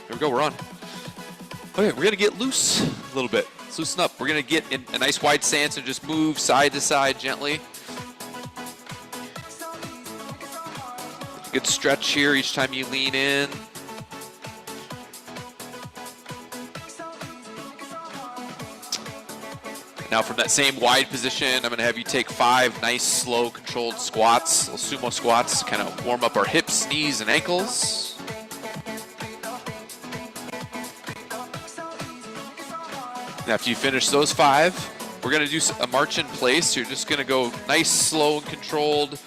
There we go, we're on. Okay, we're gonna get loose a little bit. Let's loosen up. We're gonna get in a nice wide stance and just move side to side gently. Good stretch here each time you lean in. Now from that same wide position, I'm gonna have you take 5 nice, slow, controlled squats, little sumo squats, kind of warm up our hips, knees, and ankles. And after you finish those 5, we're gonna do a march in place. You're just gonna go nice, slow, and controlled,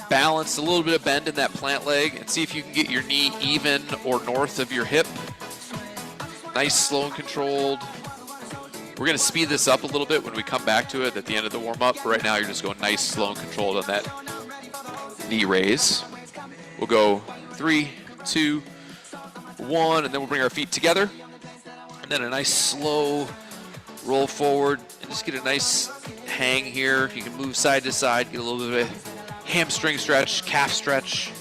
balance, a little bit of bend in that plant leg, and see if you can get your knee even or north of your hip. Nice, slow, and controlled. We're gonna speed this up a little bit when we come back to it at the end of the warm-up. Right now, you're just going nice, slow, and controlled on that knee raise. We'll go 3, 2, 1, and then we'll bring our feet together. And then a nice slow roll forward and just get a nice hang here. You can move side to side, get a little bit of a hamstring stretch, calf stretch.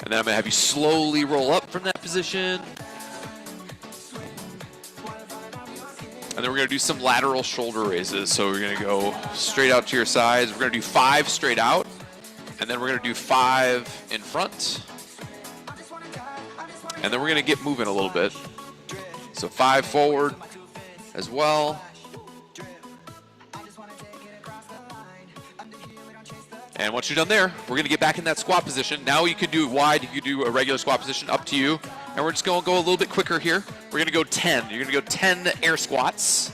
And then I'm gonna have you slowly roll up from that position. And then we're gonna do some lateral shoulder raises. So we're gonna go straight out to your sides. We're gonna do 5 straight out, and then we're gonna do 5 in front. And then we're gonna get moving a little bit. So 5 forward as well. And once you're done there, we're gonna get back in that squat position. Now you can do it wide, you can do a regular squat position, up to you. And we're just gonna go a little bit quicker here. We're gonna go 10. You're gonna go 10 air squats.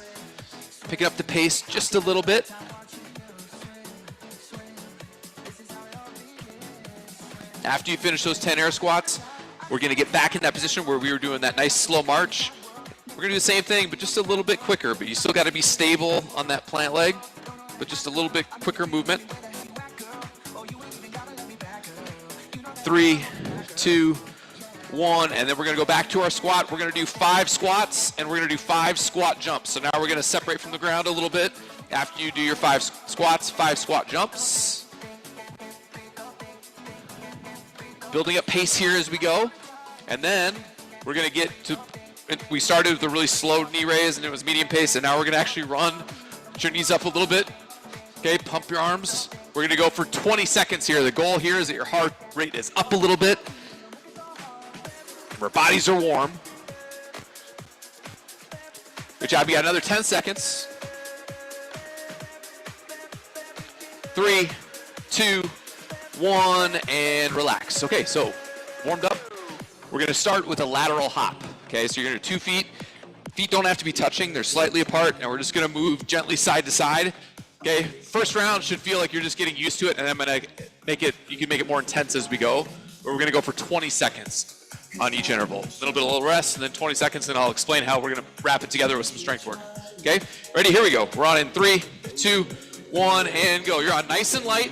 Picking up the pace just a little bit. After you finish those 10 air squats, we're gonna get back in that position where we were doing that nice slow march. We're gonna do the same thing, but just a little bit quicker, but you still gotta be stable on that plant leg, but just a little bit quicker movement. 3, 2, 1, and then we're gonna go back to our squat. We're gonna do 5 squats, and we're gonna do 5 squat jumps. So now we're gonna separate from the ground a little bit. After you do your 5 squats, 5 squat jumps. Building up pace here as we go. And then we're gonna get to, we started with a really slow knee raise and it was medium pace, and now we're gonna actually run. Put your knees up a little bit. Okay, pump your arms. We're gonna go for 20 seconds here. The goal here is that your heart rate is up a little bit. Our bodies are warm. Good job, you got another 10 seconds. 3, 2, 1, and relax. Okay, so warmed up. We're gonna start with a lateral hop. Okay, so you're gonna do 2 feet. Feet don't have to be touching, they're slightly apart, and we're just gonna move gently side to side. Okay, first round should feel like you're just getting used to it, and I'm gonna make it, you can make it more intense as we go. But we're gonna go for 20 seconds on each interval. A little rest, and then 20 seconds, and I'll explain how we're gonna wrap it together with some strength work. Okay, ready, here we go. We're on in 3, 2, 1, and go. You're on nice and light.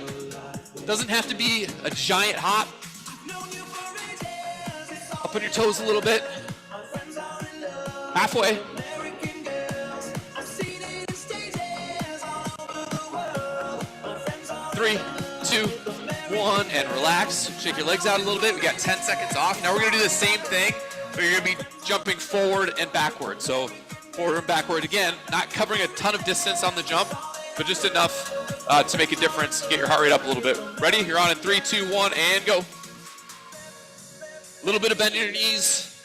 Doesn't have to be a giant hop. Up on your toes a little bit. Halfway. Three, 2, 1, and relax. Shake your legs out a little bit. We got 10 seconds off. Now we're gonna do the same thing, but you're gonna be jumping forward and backward. So forward and backward again, not covering a ton of distance on the jump, but just enough to make a difference. Get your heart rate up a little bit. Ready? You're on in 3, 2, 1, and go. A little bit of bend in your knees.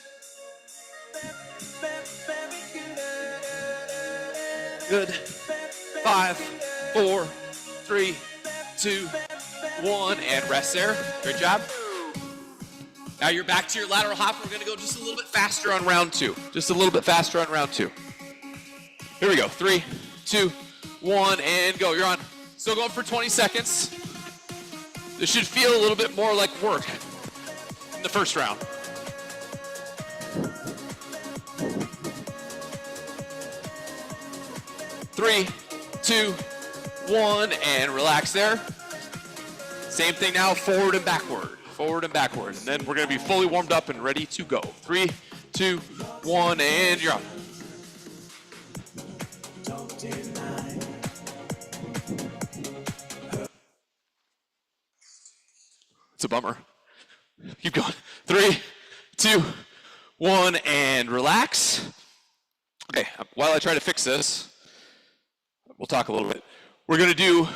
Good. 5, 4, 3, 2, 1, and rest there. Great job. Now you're back to your lateral hop. We're gonna go just a little bit faster on round 2. Just a little bit faster on round 2. Here we go. 3, 2, 1, and go. You're on. Still going for 20 seconds. This should feel a little bit more like work in the first round. Three, 2, 1, and relax there. Same thing now, forward and backward. Forward and backward. And then we're gonna be fully warmed up and ready to go. 3, 2, 1, and you're on. It's a bummer. Keep going. 3, 2, 1, and relax. Okay, while I try to fix this, we'll talk a little bit. We're gonna do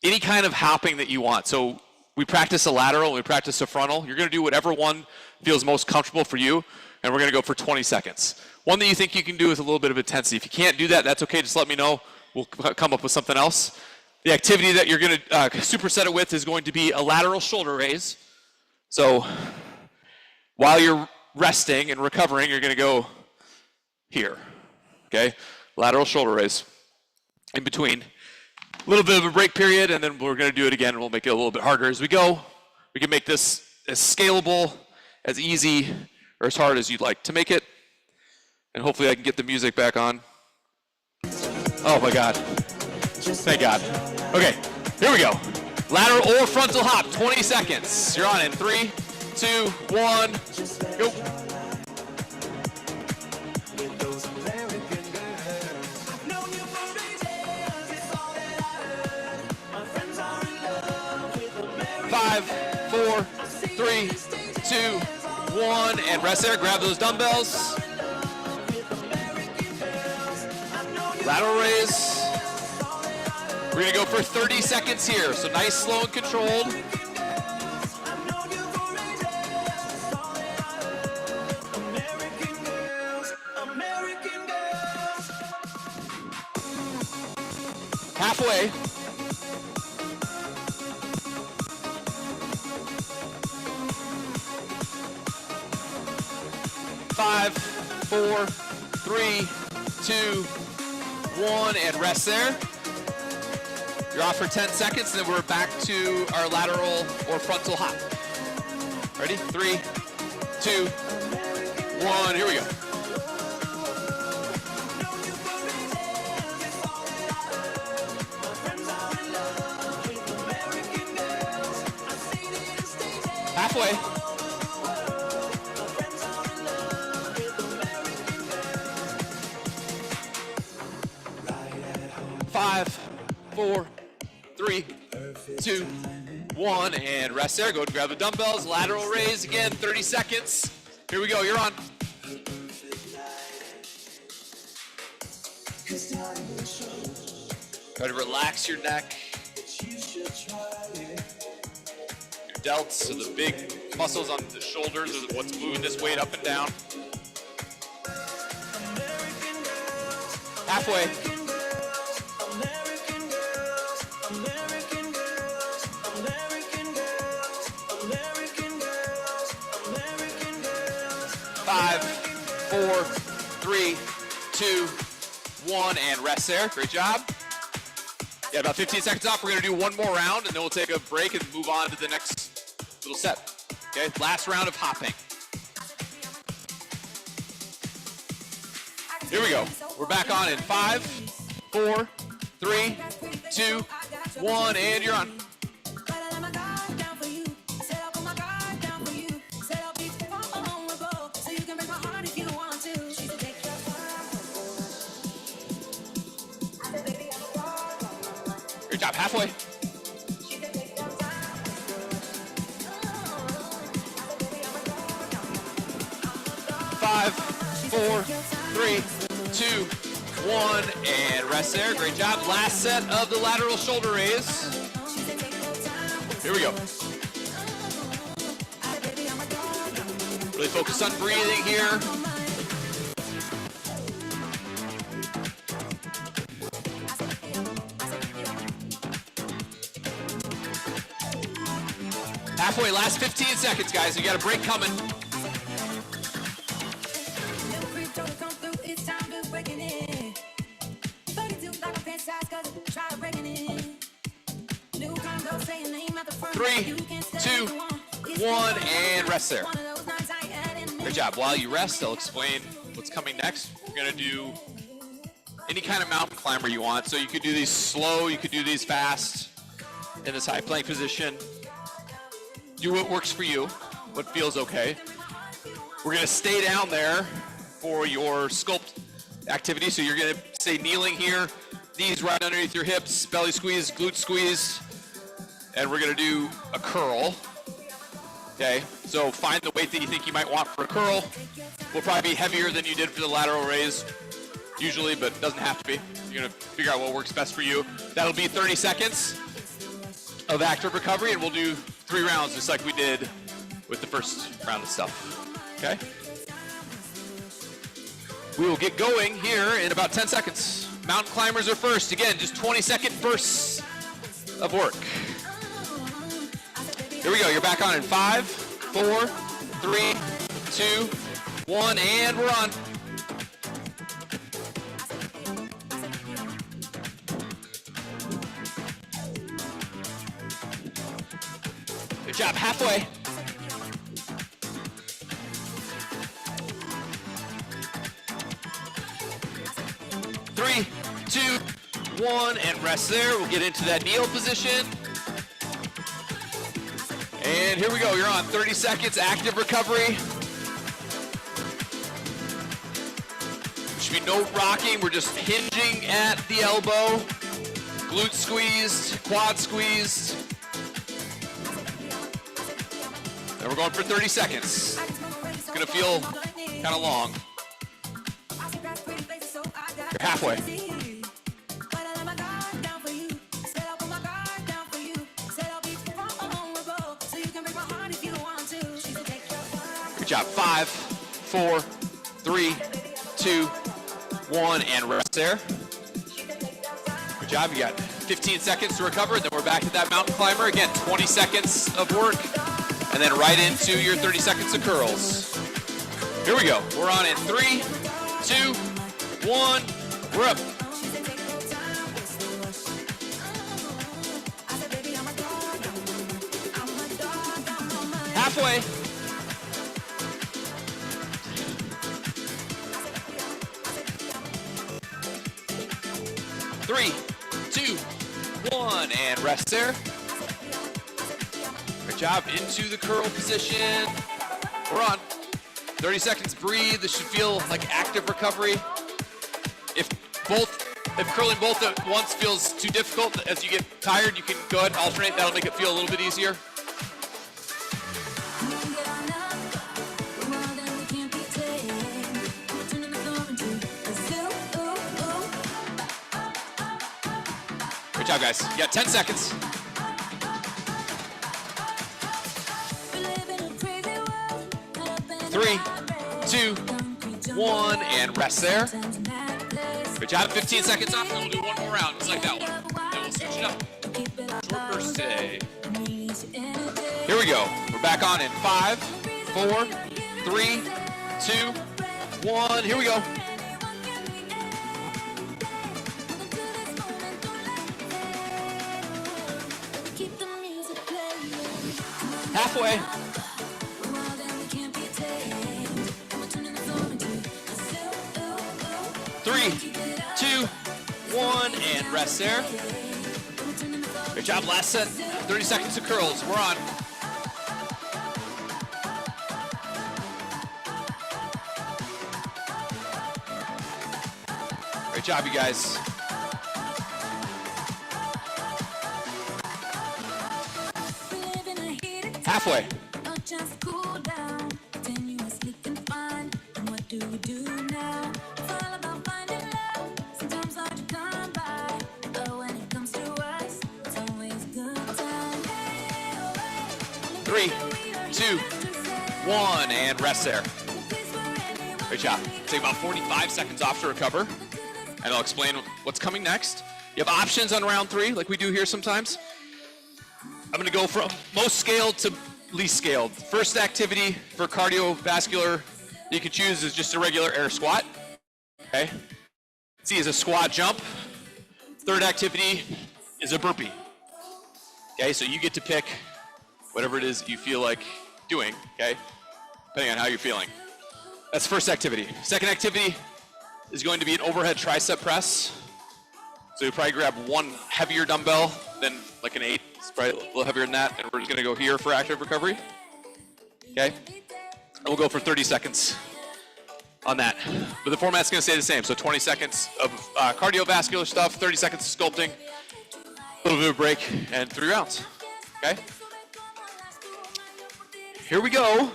any kind of hopping that you want. So we practice a lateral and we practice a frontal. You're gonna do whatever one feels most comfortable for you, and we're gonna go for 20 seconds. One that you think you can do with a little bit of intensity. If you can't do that, that's okay, just let me know. We'll come up with something else. The activity that you're gonna superset it with is going to be a lateral shoulder raise. So while you're resting and recovering, you're gonna go here, okay? Lateral shoulder raise. In between. A little bit of a break period, and then we're gonna do it again, and we'll make it a little bit harder as we go. We can make this as scalable, as easy, or as hard as you'd like to make it. And hopefully I can get the music back on. Oh my God. Thank God. Okay, here we go. Lateral or frontal hop, 20 seconds. You're on in 3, 2, 1, go. Five, 4, 3, 2, 1, and rest there. Grab those dumbbells. Lateral raise. We're gonna go for 30 seconds here. So nice, slow, and controlled. Halfway. Five, 4, 3, 2, 1, and rest there. You're off for 10 seconds, and then we're back to our lateral or frontal hop. Ready? 3, 2, 1, here we go. Halfway. 5, 4, 3, 2, 1, and rest there. Go and grab the dumbbells. Lateral raise again, 30 seconds. Here we go, you're on. Try to relax your neck. Your delts, so the big muscles on the shoulders are what's moving this weight up and down. Halfway. 5, 4, 3, 2, 1, and rest there. Great job. Yeah, about 15 seconds off. We're gonna do one more round, and then we'll take a break and move on to the next little set. Okay, last round of hopping. Here we go. We're back on in 5, 4, 3, 2, 1, and you're on. Great job, halfway. 5, 4, 3, 2, 1, and rest there. Great job. Last set of the lateral shoulder raise. Here we go. Really focus on breathing here. Halfway, last 15 seconds, guys. You got a break coming. Three, 2, 1, and rest there. Good job. While you rest, I'll explain what's coming next. We're gonna do any kind of mountain climber you want. So you could do these slow, you could do these fast in this high plank position. Do what works for you, what feels okay. We're gonna stay down there for your sculpt activity. So you're gonna stay kneeling here, knees right underneath your hips, belly squeeze, glute squeeze, and we're gonna do a curl. Okay, so find the weight that you think you might want for a curl. Will probably be heavier than you did for the lateral raise, usually, but it doesn't have to be. You're gonna figure out what works best for you. That'll be 30 seconds of active recovery, and we'll do 3 rounds just like we did with the first round of stuff, okay? We will get going here in about 10 seconds. Mountain climbers are first. Again, just 20-second bursts of work. Here we go, you're back on in 5, 4, 3, 2, 1, and we're on. Good job, halfway. Three, 2, 1, and rest there. We'll get into that kneel position. And here we go, you're on 30 seconds, active recovery. There should be no rocking, we're just hinging at the elbow. Glute squeezed, quad squeezed. And we're going for 30 seconds. It's gonna feel kind of long. You're halfway. 5, 4, 3, 2, 1, and rest there. Good job, you got 15 seconds to recover, and then we're back to that mountain climber. Again, 20 seconds of work, and then right into your 30 seconds of curls. Here we go, we're on in 3, 2, 1, we're up. Halfway. 3, 2, 1, and rest there. Good job, into the curl position. We're on. 30 seconds, breathe. This should feel like active recovery. If curling both at once feels too difficult, as you get tired, you can go ahead and alternate. That'll make it feel a little bit easier. Good job, guys. You got 10 seconds. Three, 2, 1, and rest there. Good job. 15 seconds off, and we'll do one more round, just like that one. Then we'll switch it up. Short burst today. Here we go. We're back on in 5, 4, 3, 2, 1. Here we go. Halfway. 3, 2, 1, and rest there. Good job, last set. 30 seconds of curls. We're on. Great job, you guys. Halfway. Three, 2, 1, and rest there. Great job. Take about 45 seconds off to recover, and I'll explain what's coming next. You have options on round 3, like we do here sometimes. I'm going to go from most scaled to least scaled. First activity for cardiovascular you can choose is just a regular air squat. Okay. C is a squat jump. Third activity is a burpee. Okay, so you get to pick whatever it is you feel like doing, okay, depending on how you're feeling. That's first activity. Second activity is going to be an overhead tricep press. So you probably grab one heavier dumbbell than like an 8. It's probably a little heavier than that, and we're just gonna go here for active recovery. Okay? And we'll go for 30 seconds on that. But the format's gonna stay the same. So 20 seconds of cardiovascular stuff, 30 seconds of sculpting, a little bit of a break, and 3 rounds. Okay? here we go.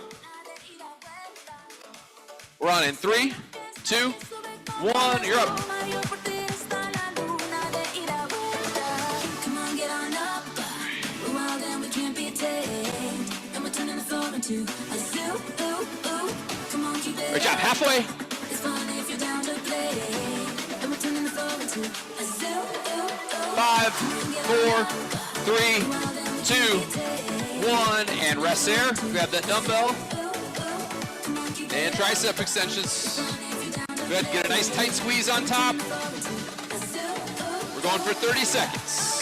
We're on in 3, 2, 1, you're up. Great job, halfway. 5, 4, 3, 2, 1, and rest there. Grab that dumbbell. And tricep extensions. Good, get a nice tight squeeze on top. We're going for 30 seconds.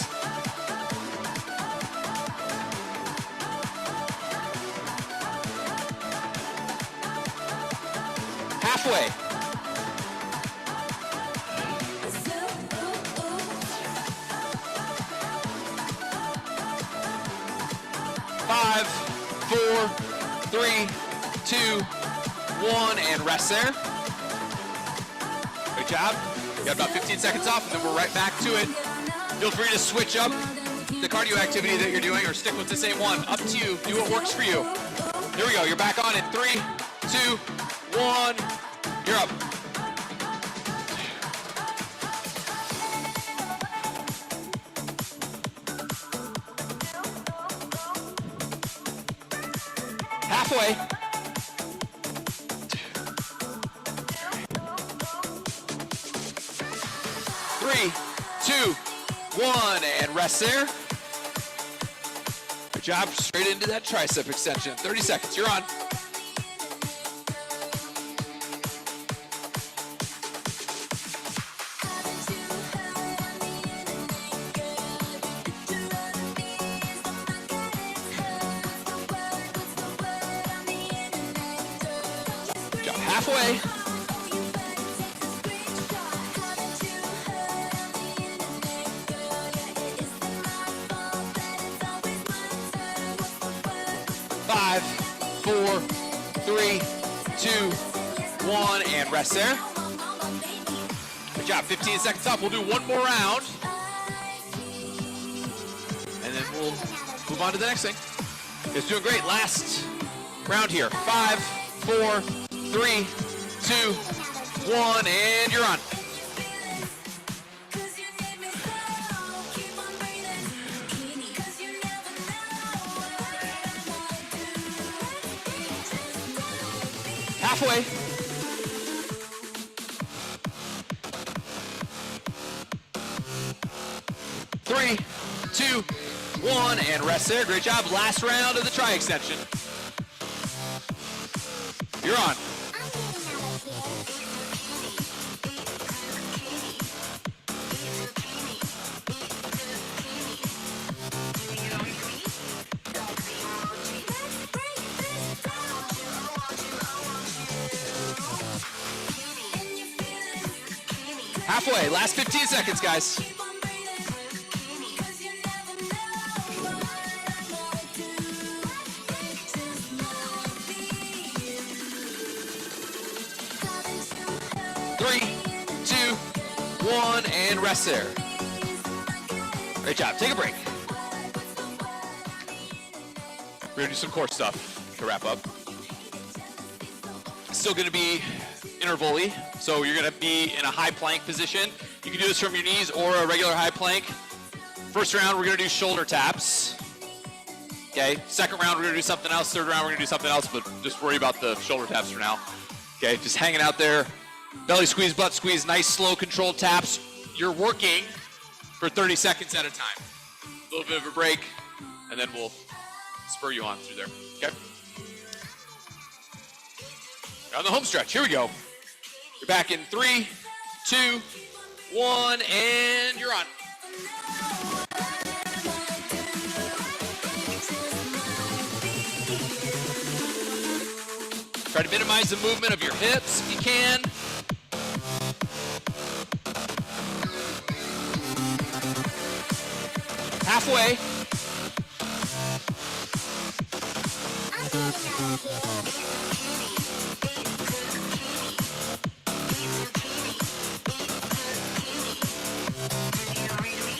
Halfway. 5, 4, 3, 2, 1, and rest there. Good job. You got about 15 seconds off, and then we're right back to it. Feel free to switch up the cardio activity that you're doing or stick with the same one. Up to you. Do what works for you. Here we go. You're back on in 3, 2, 1. You're up. Halfway. 3, 2, 1, and rest there. Good job. Straight into that tricep extension. 30 seconds. You're on. Halfway. 5, 4, 3, 2, 1, and rest there. Good job. 15 seconds off. We'll do one more round, and then we'll move on to the next thing. It's doing great. Last round here. 5, 4, 3, 2, 1, and you're on. Halfway. 3, 2, 1, and rest there. Great job. Last round of the tri extension. You're on. Halfway, last 15 seconds, guys. Three, 2, 1, and rest there. Great job. Take a break. We're gonna do some core stuff to wrap up. Still gonna be interval-y, so you're gonna be in a high plank position. You can do this from your knees or a regular high plank. First round, we're gonna do shoulder taps. Okay, second round, we're gonna do something else. Third round, we're gonna do something else, but just worry about the shoulder taps for now. Okay, just hanging out there. Belly squeeze, butt squeeze, nice, slow, controlled taps. You're working for 30 seconds at a time. A little bit of a break, and then we'll spur you on through there, okay? On the home stretch, here we go. You're back in 3, 2, 1, and you're on. Try to minimize the movement of your hips if you can. Halfway.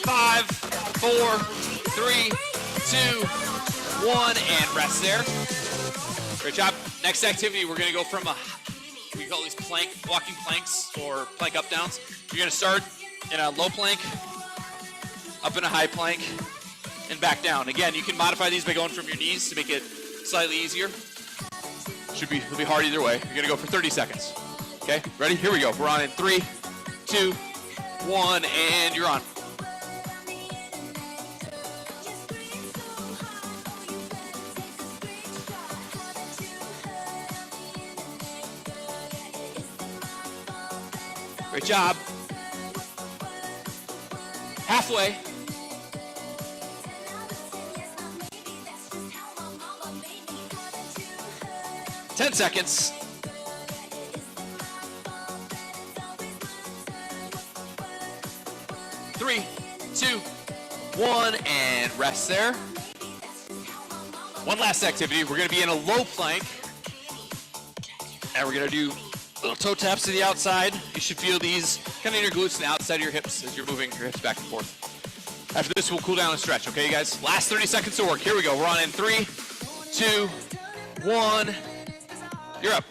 Five, 4, 3, 2, 1, and rest there. Great job. Next activity, we're gonna go from we call these walking planks or plank up downs. You're gonna start in a low plank, up in a high plank, and back down. Again, you can modify these by going from your knees to make it slightly easier. It'll be hard either way. You're gonna go for 30 seconds. Okay, ready? Here we go. We're on in 3, 2, 1, and you're on. Great job. Halfway. Ten seconds. 3, 2, 1, and rest there. One last activity. We're going to be in a low plank, and we're going to do little toe taps to the outside. You should feel these kind of in your glutes and the outside of your hips as you're moving your hips back and forth. After this, we'll cool down and stretch, okay, you guys? Last 30 seconds to work. Here we go. We're on in 3, 2, 1. You're up.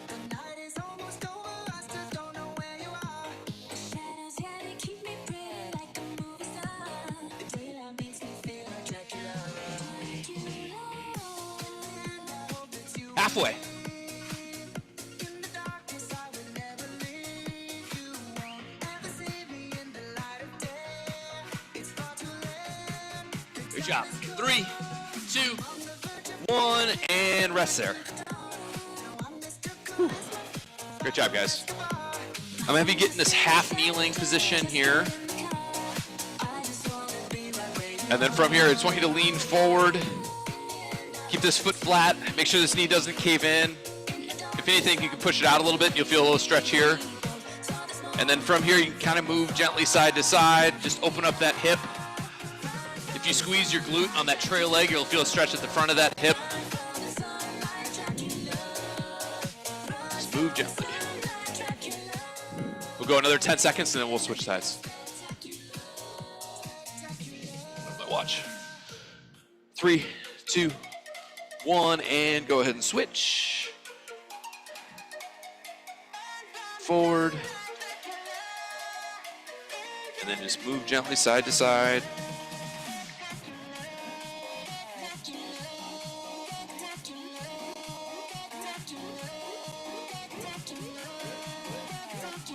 Halfway. Good job. 3, 2, 1, and rest there. Whew. Great job, guys. I'm gonna have you get in this half kneeling position here. And then from here, I just want you to lean forward. Keep this foot flat. Make sure this knee doesn't cave in. If anything, you can push it out a little bit. You'll feel a little stretch here. And then from here, you can kind of move gently side to side. Just open up that hip. If you squeeze your glute on that trail leg, you'll feel a stretch at the front of that hip. Just move gently. We'll go another 10 seconds and then we'll switch sides. Watch. 3, 2, 1, and go ahead and switch. Forward. And then just move gently side to side.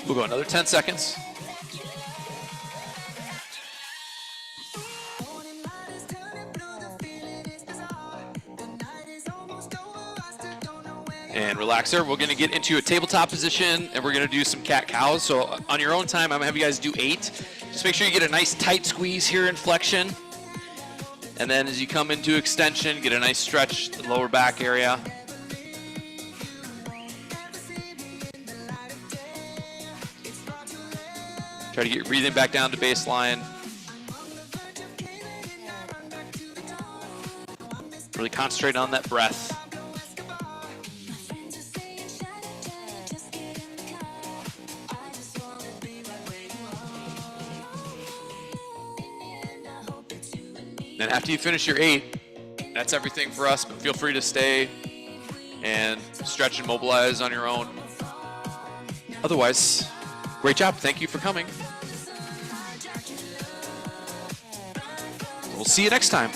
We'll go another 10 seconds. And relax there. We're going to get into a tabletop position and we're going to do some cat-cows. So on your own time, I'm going to have you guys do 8. Just make sure you get a nice tight squeeze here in flexion. And then as you come into extension, get a nice stretch the lower back area. Try to get your breathing back down to baseline. Really concentrate on that breath. Then after you finish your 8, that's everything for us, but feel free to stay and stretch and mobilize on your own. Otherwise, great job. Thank you for coming. We'll see you next time.